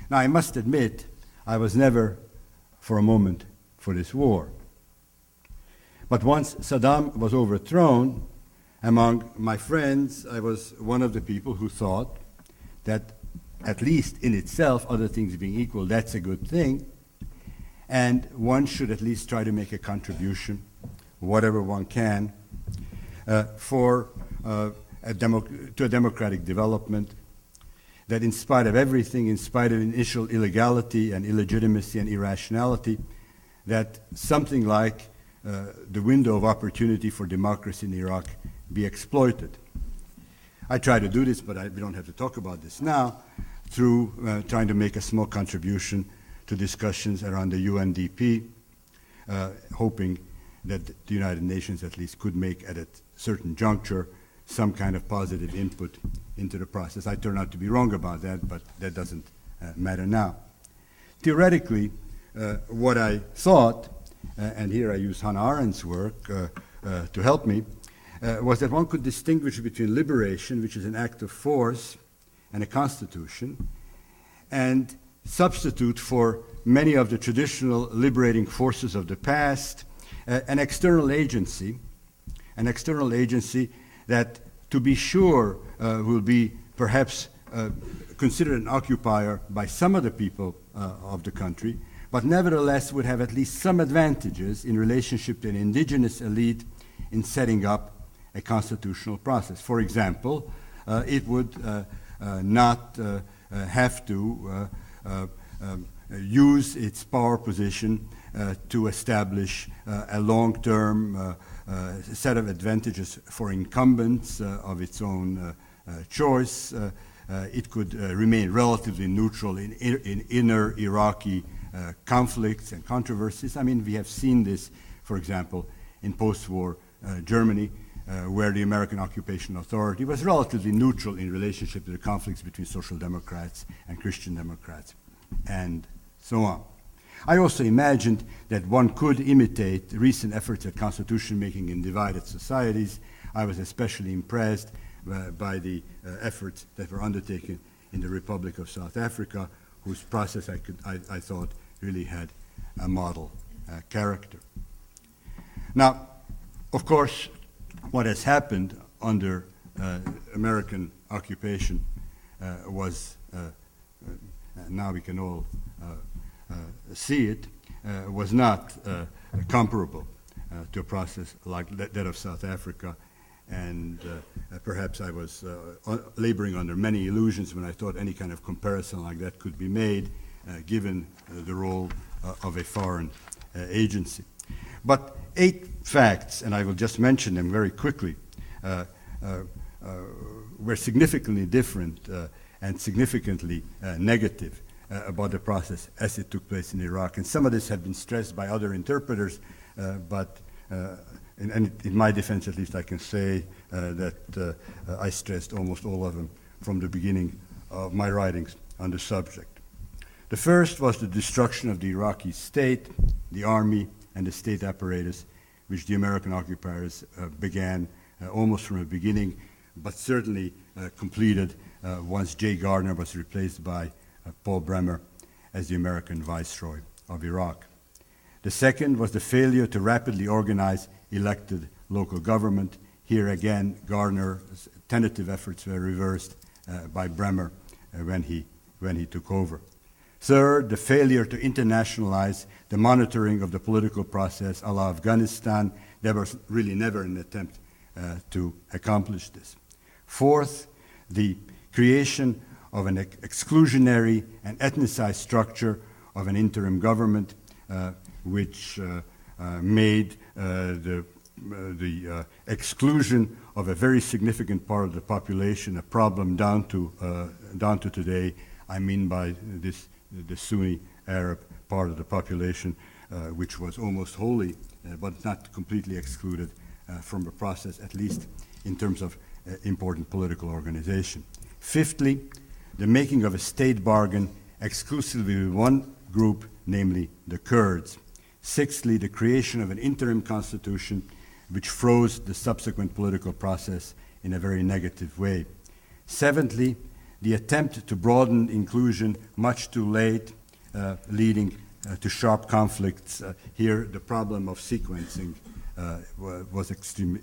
Now, I must admit, I was never for a moment for this war. But once Saddam was overthrown, among my friends, I was one of the people who thought that, at least in itself, other things being equal, that's a good thing, and one should at least try to make a contribution, whatever one can, to a democratic development, that in spite of everything, in spite of initial illegality and illegitimacy and irrationality, that something like the window of opportunity for democracy in Iraq be exploited. I try to do this, but we don't have to talk about this now, through trying to make a small contribution to discussions around the UNDP, hoping that the United Nations at least could make at a certain juncture some kind of positive input into the process. I turn out to be wrong about that, but that doesn't matter now. Theoretically, what I thought, and here I use Hannah Arendt's work to help me, was that one could distinguish between liberation, which is an act of force, and a constitution, and substitute for many of the traditional liberating forces of the past an external agency that, to be sure, will be perhaps considered an occupier by some of the people of the country, but nevertheless would have at least some advantages in relationship to an indigenous elite in setting up a constitutional process. For example, it would not have to use its power position to establish a long-term set of advantages for incumbents of its own choice. It could remain relatively neutral in inner Iraqi conflicts and controversies. I mean, we have seen this, for example, in post-war Germany, where the American occupation authority was relatively neutral in relationship to the conflicts between social democrats and Christian democrats, and so on. I also imagined that one could imitate recent efforts at constitution making in divided societies. I was especially impressed by the efforts that were undertaken in the Republic of South Africa, whose process I thought really had a model character. Now, of course, what has happened under American occupation was, now we can all see it, was not comparable to a process like that of South Africa. And perhaps I was laboring under many illusions when I thought any kind of comparison like that could be made, given the role of a foreign agency. But 8 facts, and I will just mention them very quickly, were significantly different and significantly negative about the process as it took place in Iraq. And some of this had been stressed by other interpreters, but in my defense, at least, I can say that I stressed almost all of them from the beginning of my writings on the subject. The first was the destruction of the Iraqi state, the army, and the state apparatus, which the American occupiers began almost from the beginning, but certainly completed once Jay Gardner was replaced by Paul Bremer as the American viceroy of Iraq. The second was the failure to rapidly organize elected local government. Here again, Gardner's tentative efforts were reversed by Bremer when he took over. Third, the failure to internationalize the monitoring of the political process a la Afghanistan. There was really never an attempt to accomplish this. Fourth, the creation of an exclusionary and ethnicized structure of an interim government, which made the exclusion of a very significant part of the population a problem down to today. I mean by this the Sunni Arab part of the population, which was almost wholly, but not completely excluded from the process, at least in terms of important political organization. Fifthly, the making of a state bargain exclusively with one group, namely the Kurds. Sixthly, the creation of an interim constitution which froze the subsequent political process in a very negative way. Seventhly, the attempt to broaden inclusion much too late, leading to sharp conflicts. Here, the problem of sequencing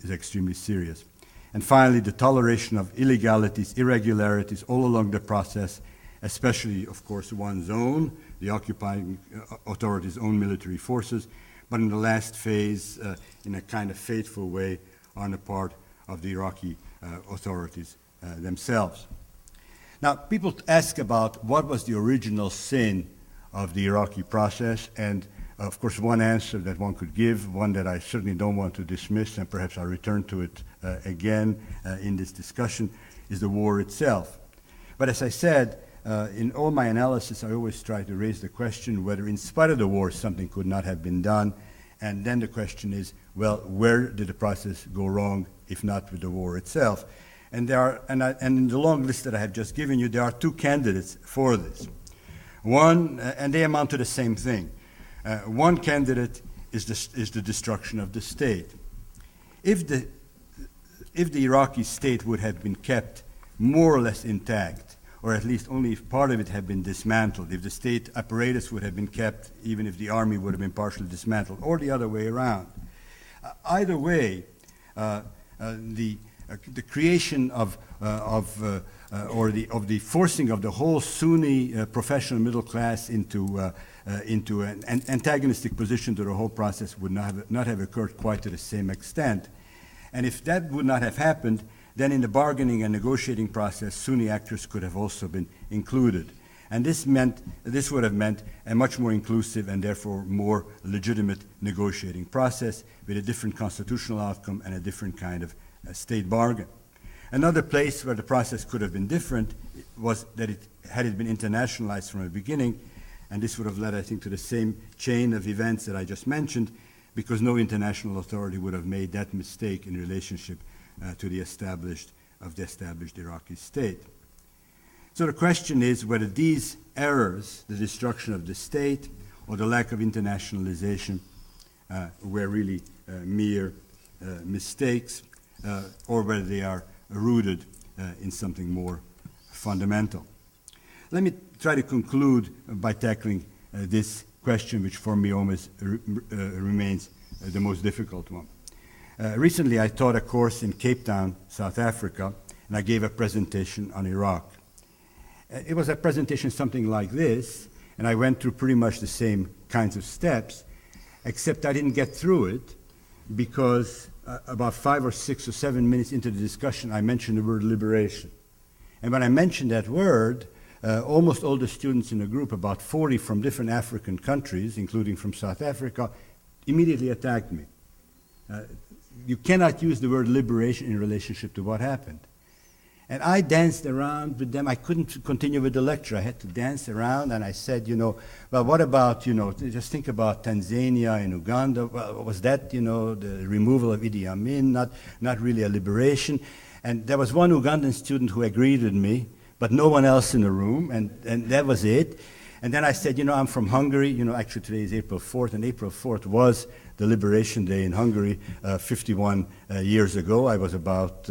is extremely serious. And finally, the toleration of illegalities, irregularities all along the process, especially, of course, one's own, the occupying authorities' own military forces, but in the last phase, in a kind of fateful way, on the part of the Iraqi authorities themselves. Now, people ask about what was the original sin of the Iraqi process, and of course, one answer that one could give, one that I certainly don't want to dismiss, and perhaps I'll return to it again in this discussion, is the war itself. But as I said, in all my analysis, I always try to raise the question whether in spite of the war something could not have been done, and then the question is, well, where did the process go wrong, if not with the war itself? And in the long list that I have just given you, there are two candidates for this. One, and they amount to the same thing. One candidate is the destruction of the state. If the Iraqi state would have been kept more or less intact, or at least only if part of it had been dismantled, if the state apparatus would have been kept, even if the army would have been partially dismantled, or the other way around. Either way, the creation of the forcing of the whole Sunni professional middle class into an antagonistic position to the whole process would not have occurred quite to the same extent. And if that would not have happened, then in the bargaining and negotiating process, Sunni actors could have also been included. And this would have meant a much more inclusive and therefore more legitimate negotiating process with a different constitutional outcome and a different kind of state bargain. Another place where the process could have been different was that had it been internationalized from the beginning, and this would have led, I think, to the same chain of events that I just mentioned, because no international authority would have made that mistake in relationship to the established Iraqi state. So the question is whether these errors, the destruction of the state or the lack of internationalization, were really mere mistakes, or whether they are rooted in something more fundamental. Let me try to conclude by tackling this question, which for me always remains the most difficult one. Recently, I taught a course in Cape Town, South Africa, and I gave a presentation on Iraq. It was a presentation something like this, and I went through pretty much the same kinds of steps, except I didn't get through it because about 5 or 6 or 7 minutes into the discussion, I mentioned the word liberation. And when I mentioned that word, almost all the students in the group, about 40 from different African countries, including from South Africa, immediately attacked me. You cannot use the word liberation in relationship to what happened. And I danced around with them. I couldn't continue with the lecture. I had to dance around, and I said, well, what about, just think about Tanzania and Uganda. Well, was that, the removal of Idi Amin, not really a liberation? And there was one Ugandan student who agreed with me, but no one else in the room, and that was it. And then I said, I'm from Hungary. Actually today is April 4th, and April 4th was the Liberation Day in Hungary 51 years ago. I was about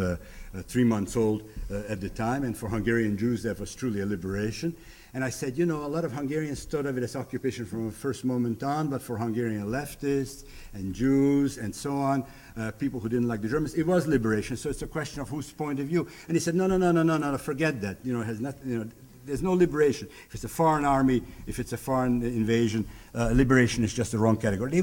3 months old at the time, and for Hungarian Jews that was truly a liberation. And I said, a lot of Hungarians thought of it as occupation from the first moment on, but for Hungarian leftists and Jews and so on, people who didn't like the Germans, it was liberation. So it's a question of whose point of view. And he said, no, forget that. It has nothing. There's no liberation. If it's a foreign army, if it's a foreign invasion, liberation is just the wrong category.